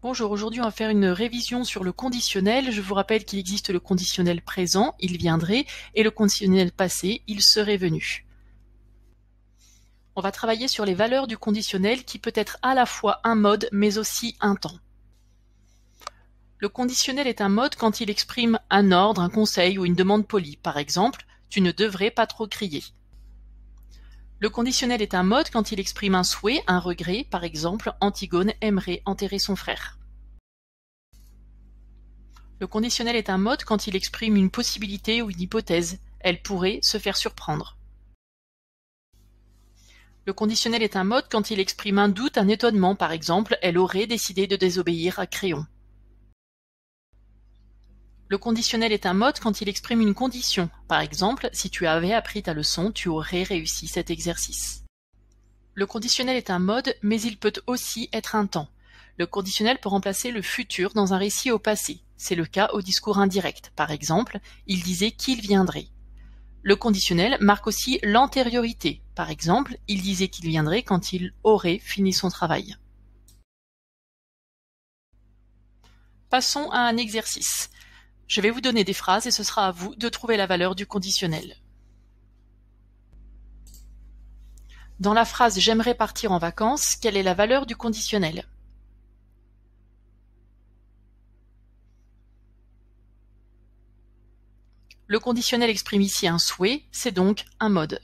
Bonjour, aujourd'hui on va faire une révision sur le conditionnel. Je vous rappelle qu'il existe le conditionnel présent, il viendrait, et le conditionnel passé, il serait venu. On va travailler sur les valeurs du conditionnel qui peut être à la fois un mode mais aussi un temps. Le conditionnel est un mode quand il exprime un ordre, un conseil ou une demande polie. Par exemple, tu ne devrais pas trop crier. Le conditionnel est un mode quand il exprime un souhait, un regret. Par exemple, Antigone aimerait enterrer son frère. Le conditionnel est un mode quand il exprime une possibilité ou une hypothèse. Elle pourrait se faire surprendre. Le conditionnel est un mode quand il exprime un doute, un étonnement. Par exemple, elle aurait décidé de désobéir à Créon. Le conditionnel est un mode quand il exprime une condition. Par exemple, si tu avais appris ta leçon, tu aurais réussi cet exercice. Le conditionnel est un mode, mais il peut aussi être un temps. Le conditionnel peut remplacer le futur dans un récit au passé. C'est le cas au discours indirect. Par exemple, il disait qu'il viendrait. Le conditionnel marque aussi l'antériorité. Par exemple, il disait qu'il viendrait quand il aurait fini son travail. Passons à un exercice. Je vais vous donner des phrases et ce sera à vous de trouver la valeur du conditionnel. Dans la phrase « J'aimerais partir en vacances », quelle est la valeur du conditionnel? Le conditionnel exprime ici un souhait, c'est donc un mode.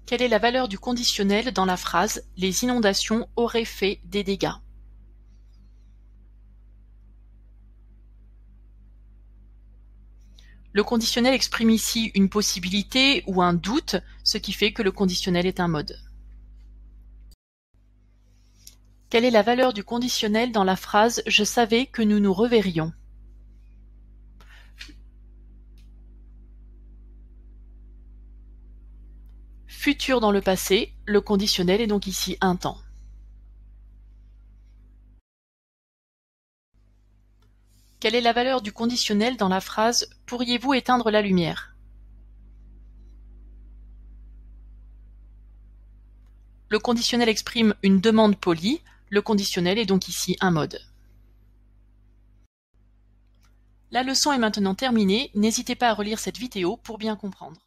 Quelle est la valeur du conditionnel dans la phrase « Les inondations auraient fait des dégâts » ? Le conditionnel exprime ici une possibilité ou un doute, ce qui fait que le conditionnel est un mode. Quelle est la valeur du conditionnel dans la phrase « Je savais que nous nous reverrions » ? Futur dans le passé, le conditionnel est donc ici un temps. Quelle est la valeur du conditionnel dans la phrase « Pourriez-vous éteindre la lumière » ? Le conditionnel exprime une demande polie, le conditionnel est donc ici un mode. La leçon est maintenant terminée, n'hésitez pas à relire cette vidéo pour bien comprendre.